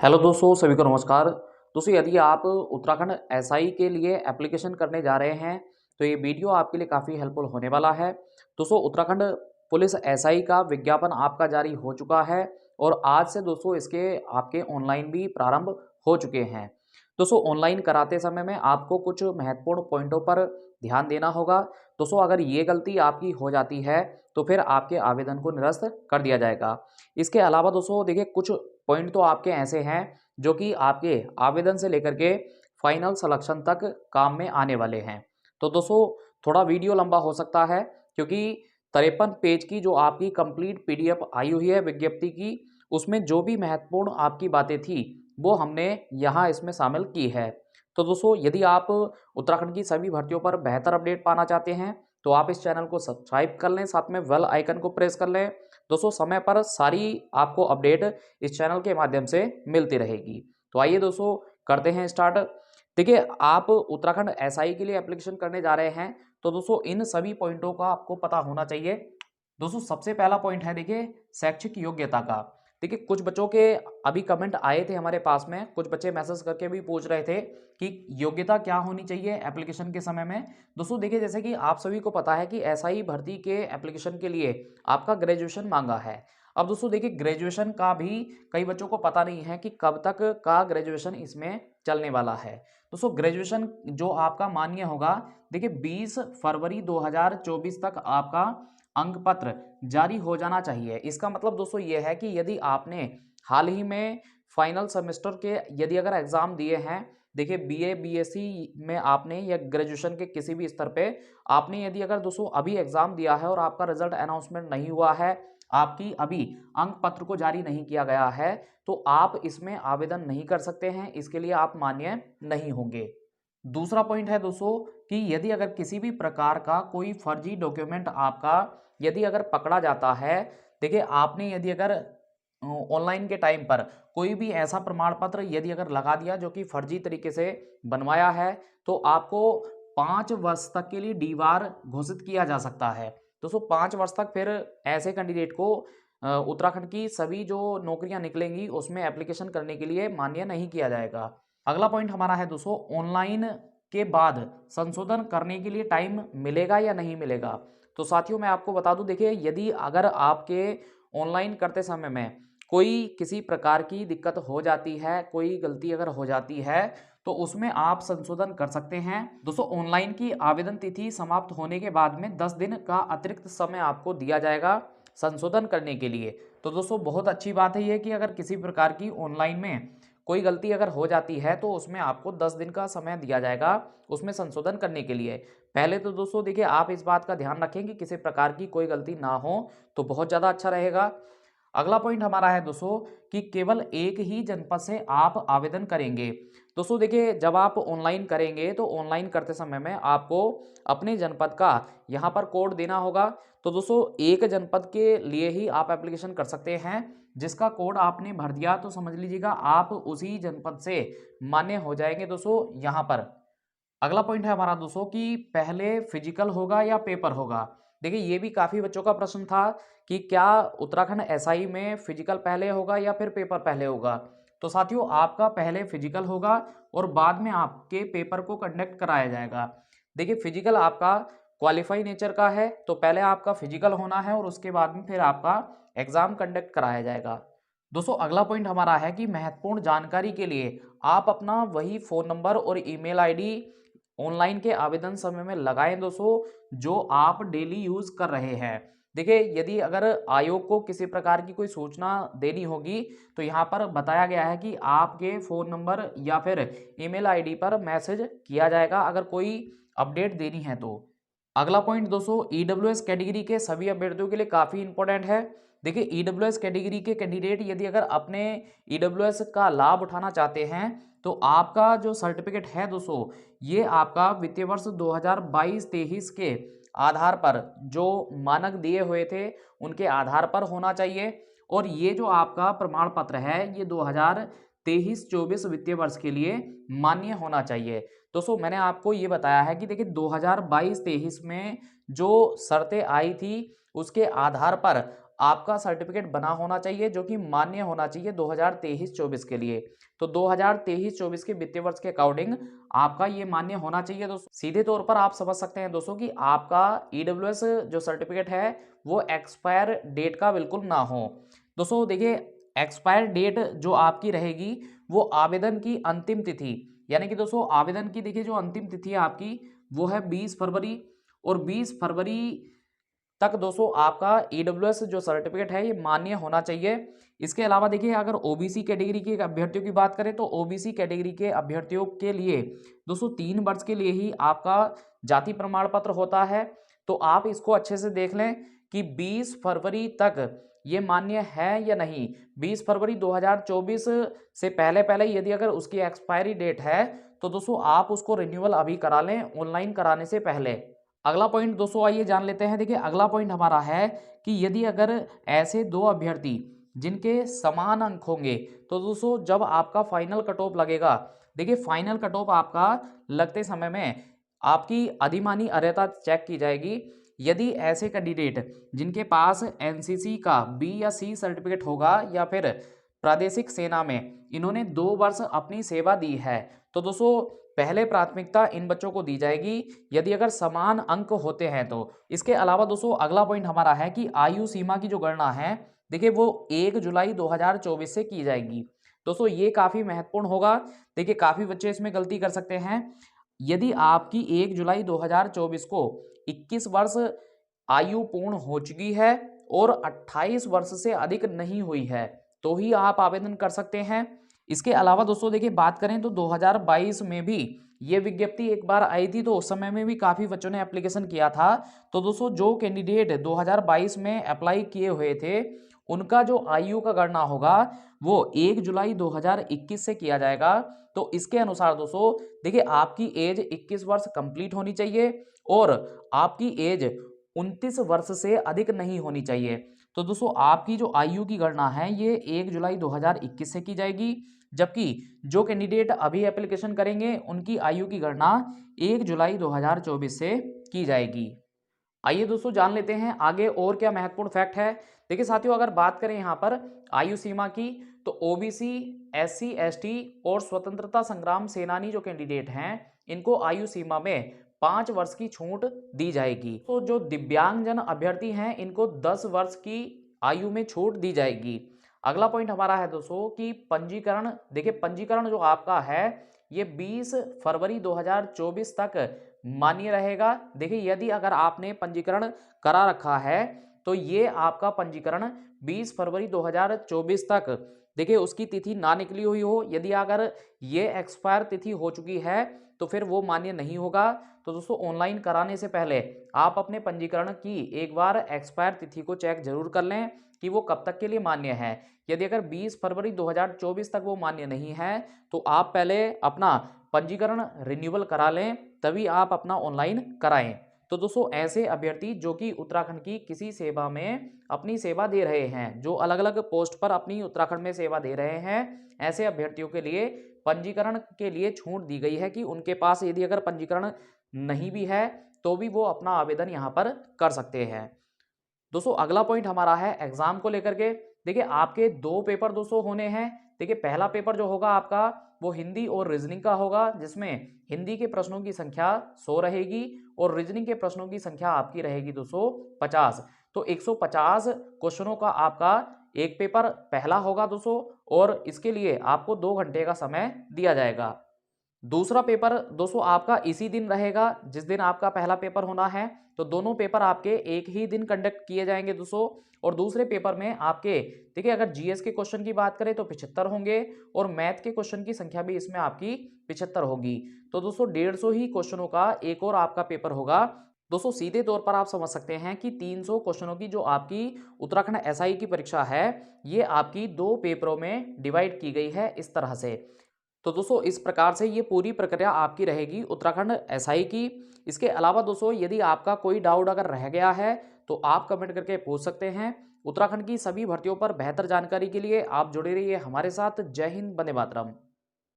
Hello दोस्तों, सभी को नमस्कार। दोस्तों, यदि आप उत्तराखंड एसआई के लिए एप्लीकेशन करने जा रहे हैं तो ये वीडियो आपके लिए काफ़ी हेल्पफुल होने वाला है। दोस्तों, उत्तराखंड पुलिस एसआई का विज्ञापन आपका जारी हो चुका है और आज से दोस्तों इसके आपके ऑनलाइन भी प्रारंभ हो चुके हैं। दोस्तों, ऑनलाइन कराते समय में आपको कुछ महत्वपूर्ण पॉइंटों पर ध्यान देना होगा। दोस्तों, अगर ये गलती आपकी हो जाती है तो फिर आपके आवेदन को निरस्त कर दिया जाएगा। इसके अलावा दोस्तों देखिए, कुछ पॉइंट तो आपके ऐसे हैं जो कि आपके आवेदन से लेकर के फाइनल सिलेक्शन तक काम में आने वाले हैं। तो दोस्तों, थोड़ा वीडियो लंबा हो सकता है क्योंकि 53 पेज की जो आपकी कंप्लीट पीडीएफ आई हुई है विज्ञप्ति की, उसमें जो भी महत्वपूर्ण आपकी बातें थी वो हमने यहाँ इसमें शामिल की है। तो दोस्तों, यदि आप उत्तराखंड की सभी भर्तियों पर बेहतर अपडेट पाना चाहते हैं तो आप इस चैनल को सब्सक्राइब कर लें, साथ में बेल आइकन को प्रेस कर लें। दोस्तों, समय पर सारी आपको अपडेट इस चैनल के माध्यम से मिलती रहेगी। तो आइए दोस्तों, करते हैं स्टार्ट। देखिए, आप उत्तराखंड एसआई के लिए एप्लीकेशन करने जा रहे हैं तो दोस्तों इन सभी पॉइंटों का आपको पता होना चाहिए। दोस्तों, सबसे पहला पॉइंट है देखिए शैक्षिक योग्यता का। देखिए, कुछ बच्चों के अभी कमेंट आए थे हमारे पास में, कुछ बच्चे मैसेज करके भी पूछ रहे थे कि योग्यता क्या होनी चाहिए एप्लीकेशन के समय में। दोस्तों देखिए, जैसे कि आप सभी को पता है कि एसआई भर्ती के एप्लीकेशन के लिए आपका ग्रेजुएशन मांगा है। अब दोस्तों देखिए, ग्रेजुएशन का भी कई बच्चों को पता नहीं है कि कब तक का ग्रेजुएशन इसमें चलने वाला है। दोस्तों, ग्रेजुएशन जो आपका मान्य होगा, देखिए 20 फरवरी 2024 तक आपका अंक पत्र जारी हो जाना चाहिए। इसका मतलब दोस्तों ये है कि यदि आपने हाल ही में फाइनल सेमेस्टर के यदि अगर एग्जाम दिए हैं, देखिए बीए बीएससी में आपने या ग्रेजुएशन के किसी भी स्तर पे आपने यदि अगर दोस्तों अभी एग्जाम दिया है और आपका रिजल्ट अनाउंसमेंट नहीं हुआ है, आपकी अभी अंक पत्र को जारी नहीं किया गया है, तो आप इसमें आवेदन नहीं कर सकते हैं। इसके लिए आप मान्य नहीं होंगे। दूसरा पॉइंट है दोस्तों कि यदि अगर किसी भी प्रकार का कोई फर्जी डॉक्यूमेंट आपका यदि अगर पकड़ा जाता है, देखिए आपने यदि अगर ऑनलाइन के टाइम पर कोई भी ऐसा प्रमाण पत्र यदि अगर लगा दिया जो कि फर्जी तरीके से बनवाया है, तो आपको 5 वर्ष तक के लिए डीवार घोषित किया जा सकता है। दोस्तों, 5 वर्ष तक फिर ऐसे कैंडिडेट को उत्तराखंड की सभी जो नौकरियां निकलेंगी उसमें एप्लीकेशन करने के लिए मान्य नहीं किया जाएगा। अगला पॉइंट हमारा है दोस्तों, ऑनलाइन के बाद संशोधन करने के लिए टाइम मिलेगा या नहीं मिलेगा। तो साथियों, मैं आपको बता दूं, देखिए यदि अगर आपके ऑनलाइन करते समय में कोई किसी प्रकार की दिक्कत हो जाती है, कोई गलती अगर हो जाती है, तो उसमें आप संशोधन कर सकते हैं। दोस्तों, ऑनलाइन की आवेदन तिथि समाप्त होने के बाद में 10 दिन का अतिरिक्त समय आपको दिया जाएगा संशोधन करने के लिए। तो दोस्तों, बहुत अच्छी बात है ये कि अगर किसी प्रकार की ऑनलाइन में कोई गलती अगर हो जाती है तो उसमें आपको 10 दिन का समय दिया जाएगा उसमें संशोधन करने के लिए। पहले तो दोस्तों देखिए, आप इस बात का ध्यान रखें कि किसी प्रकार की कोई गलती ना हो, तो बहुत ज़्यादा अच्छा रहेगा। अगला पॉइंट हमारा है दोस्तों कि केवल एक ही जनपद से आप आवेदन करेंगे। दोस्तों देखिए, जब आप ऑनलाइन करेंगे तो ऑनलाइन करते समय में आपको अपने जनपद का यहाँ पर कोड देना होगा। तो दोस्तों, एक जनपद के लिए ही आप एप्लीकेशन कर सकते हैं। जिसका कोड आपने भर दिया तो समझ लीजिएगा आप उसी जनपद से मान्य हो जाएंगे दोस्तों यहाँ पर। अगला पॉइंट है हमारा दोस्तों कि पहले फिजिकल होगा या पेपर होगा। देखिए, ये भी काफ़ी बच्चों का प्रश्न था कि क्या उत्तराखंड एसआई में फिजिकल पहले होगा या फिर पेपर पहले होगा। तो साथियों, आपका पहले फिजिकल होगा और बाद में आपके पेपर को कंडक्ट कराया जाएगा। देखिए, फिजिकल आपका क्वालिफाई नेचर का है, तो पहले आपका फिजिकल होना है और उसके बाद में फिर आपका एग्जाम कंडक्ट कराया जाएगा। दोस्तों, अगला पॉइंट हमारा है कि महत्वपूर्ण जानकारी के लिए आप अपना वही फ़ोन नंबर और ईमेल आईडी ऑनलाइन के आवेदन समय में लगाएं दोस्तों, जो आप डेली यूज़ कर रहे हैं। देखिए, यदि अगर आयोग को किसी प्रकार की कोई सूचना देनी होगी तो यहाँ पर बताया गया है कि आपके फ़ोन नंबर या फिर ईमेल आईडी पर मैसेज किया जाएगा अगर कोई अपडेट देनी है तो। अगला पॉइंट दोस्तों, ईडब्ल्यूएस कैटेगरी के सभी अभ्यर्थियों के लिए काफ़ी इंपॉर्टेंट है। देखिए, ईडब्ल्यूएस कैटेगरी के कैंडिडेट यदि अगर अपने ईडब्ल्यूएस का लाभ उठाना चाहते हैं तो आपका जो सर्टिफिकेट है दोस्तों, ये आपका वित्तीय वर्ष 2022-23 के आधार पर जो मानक दिए हुए थे उनके आधार पर होना चाहिए। और ये जो आपका प्रमाण पत्र है ये 2023-24 वित्तीय वर्ष के लिए मान्य होना चाहिए। दोस्तों, मैंने आपको ये बताया है कि देखिए 2022-23 में जो शर्तें आई थी उसके आधार पर आपका सर्टिफिकेट बना होना चाहिए जो कि मान्य होना चाहिए 2023-24 के लिए। तो 2023-24 के वित्तीय वर्ष के अकॉर्डिंग आपका ये मान्य होना चाहिए दोस्तों। सीधे तौर पर आप समझ सकते हैं दोस्तों कि आपका ईडब्ल्यूएस जो सर्टिफिकेट है वो एक्सपायर डेट का बिल्कुल ना हो। दोस्तों देखिए, एक्सपायर डेट जो आपकी रहेगी वो आवेदन की अंतिम तिथि, यानी कि दोस्तों आवेदन की देखिए जो अंतिम तिथि है आपकी वो है 20 फरवरी, और 20 फरवरी तक दोस्तों आपका ईडब्ल्यूएस जो सर्टिफिकेट है ये मान्य होना चाहिए। इसके अलावा देखिए, अगर ओबीसी कैटेगरी के अभ्यर्थियों की बात करें तो ओबीसी कैटेगरी के अभ्यर्थियों के लिए दोस्तों 3 वर्ष के लिए ही आपका जाति प्रमाण पत्र होता है। तो आप इसको अच्छे से देख लें कि 20 फरवरी तक ये मान्य है या नहीं। 20 फरवरी 2024 से पहले पहले यदि अगर उसकी एक्सपायरी डेट है तो दोस्तों आप उसको रिन्यूअल अभी करा लें ऑनलाइन कराने से पहले। अगला पॉइंट दोस्तों आइए जान लेते हैं। देखिए, अगला पॉइंट हमारा है कि यदि अगर ऐसे 2 अभ्यर्थी जिनके समान अंक होंगे तो दोस्तों जब आपका फाइनल कट ऑफ लगेगा, देखिए फाइनल कट ऑफ आपका लगते समय में आपकी अधिमानी अर्हता चेक की जाएगी। यदि ऐसे कैंडिडेट जिनके पास एनसीसी का बी या सी सर्टिफिकेट होगा या फिर प्रादेशिक सेना में इन्होंने 2 वर्ष अपनी सेवा दी है तो दोस्तों पहले प्राथमिकता इन बच्चों को दी जाएगी यदि अगर समान अंक होते हैं तो। इसके अलावा दोस्तों अगला पॉइंट हमारा है कि आयु सीमा की जो गणना है देखिए वो 1 जुलाई 2024 से की जाएगी। दोस्तों ये काफ़ी महत्वपूर्ण होगा। देखिए काफ़ी बच्चे इसमें गलती कर सकते हैं। यदि आपकी 1 जुलाई 2024 को 21 वर्ष आयु पूर्ण हो चुकी है और 28 वर्ष से अधिक नहीं हुई है तो ही आप आवेदन कर सकते हैं। इसके अलावा दोस्तों देखिए बात करें तो 2022 में भी ये विज्ञप्ति एक बार आई थी, तो उस समय में भी काफ़ी बच्चों ने एप्लीकेशन किया था। तो दोस्तों जो कैंडिडेट 2022 में अप्लाई किए हुए थे उनका जो आयु का गणना होगा वो 1 जुलाई 2021 से किया जाएगा। तो इसके अनुसार दोस्तों देखिए आपकी एज 21 वर्ष कंप्लीट होनी चाहिए और आपकी एज 29 वर्ष से अधिक नहीं होनी चाहिए। तो दोस्तों आपकी जो आयु की गणना है ये 1 जुलाई 2021 से की जाएगी, जबकि जो कैंडिडेट अभी एप्लीकेशन करेंगे उनकी आयु की गणना 1 जुलाई 2024 से की जाएगी। आइए दोस्तों जान लेते हैं आगे और क्या महत्वपूर्ण फैक्ट है। देखिए साथियों, अगर बात करें यहाँ पर आयु सीमा की तो ओबीसी, एससी, एसटी और स्वतंत्रता संग्राम सेनानी जो कैंडिडेट हैं इनको आयु सीमा में 5 वर्ष की छूट दी जाएगी। तो जो दिव्यांगजन अभ्यर्थी हैं इनको 10 वर्ष की आयु में छूट दी जाएगी। अगला पॉइंट हमारा है दोस्तों कि पंजीकरण। देखिए पंजीकरण जो आपका है ये 20 फरवरी 2024 तक मान्य रहेगा। देखिए यदि अगर आपने पंजीकरण करा रखा है तो ये आपका पंजीकरण 20 फरवरी 2024 तक देखिए उसकी तिथि ना निकली हुई हो, यदि अगर ये एक्सपायर तिथि हो चुकी है तो फिर वो मान्य नहीं होगा। तो दोस्तों ऑनलाइन कराने से पहले आप अपने पंजीकरण की एक बार एक्सपायर तिथि को चेक जरूर कर लें कि वो कब तक के लिए मान्य है। यदि अगर 20 फरवरी 2024 तक वो मान्य नहीं है तो आप पहले अपना पंजीकरण रिन्यूअल करा लें, तभी आप अपना ऑनलाइन कराएं। तो दोस्तों ऐसे अभ्यर्थी जो कि उत्तराखंड की किसी सेवा में अपनी सेवा दे रहे हैं, जो अलग अलग पोस्ट पर अपनी उत्तराखंड में सेवा दे रहे हैं, ऐसे अभ्यर्थियों के लिए पंजीकरण के लिए छूट दी गई है कि उनके पास यदि अगर पंजीकरण नहीं भी है तो भी वो अपना आवेदन यहाँ पर कर सकते हैं। दोस्तों अगला पॉइंट हमारा है एग्जाम को लेकर के। देखिए आपके 2 पेपर दोस्तों होने हैं। देखिए पहला पेपर जो होगा आपका वो हिंदी और रीजनिंग का होगा, जिसमें हिंदी के प्रश्नों की संख्या 100 रहेगी और रीजनिंग के प्रश्नों की संख्या आपकी रहेगी 250। तो 150 क्वेश्चनों का आपका एक पेपर पहला होगा दोस्तों, और इसके लिए आपको 2 घंटे का समय दिया जाएगा। दूसरा पेपर दोस्तों आपका इसी दिन रहेगा जिस दिन आपका पहला पेपर होना है। तो दोनों पेपर आपके एक ही दिन कंडक्ट किए जाएंगे दोस्तों। और दूसरे पेपर में आपके देखिए अगर जीएस के क्वेश्चन की बात करें तो 75 होंगे और मैथ के क्वेश्चन की संख्या भी इसमें आपकी 75 होगी। तो दोस्तों 150 ही क्वेश्चनों का एक और आपका पेपर होगा। दोस्तों सीधे तौर पर आप समझ सकते हैं कि 300 क्वेश्चनों की जो आपकी उत्तराखंड एसआई की परीक्षा है ये आपकी 2 पेपरों में डिवाइड की गई है इस तरह से। तो दोस्तों इस प्रकार से ये पूरी प्रक्रिया आपकी रहेगी उत्तराखंड एसआई की। इसके अलावा दोस्तों यदि आपका कोई डाउट अगर रह गया है तो आप कमेंट करके पूछ सकते हैं। उत्तराखंड की सभी भर्तियों पर बेहतर जानकारी के लिए आप जुड़े रहिए हमारे साथ। जय हिंद, वंदे मातरम।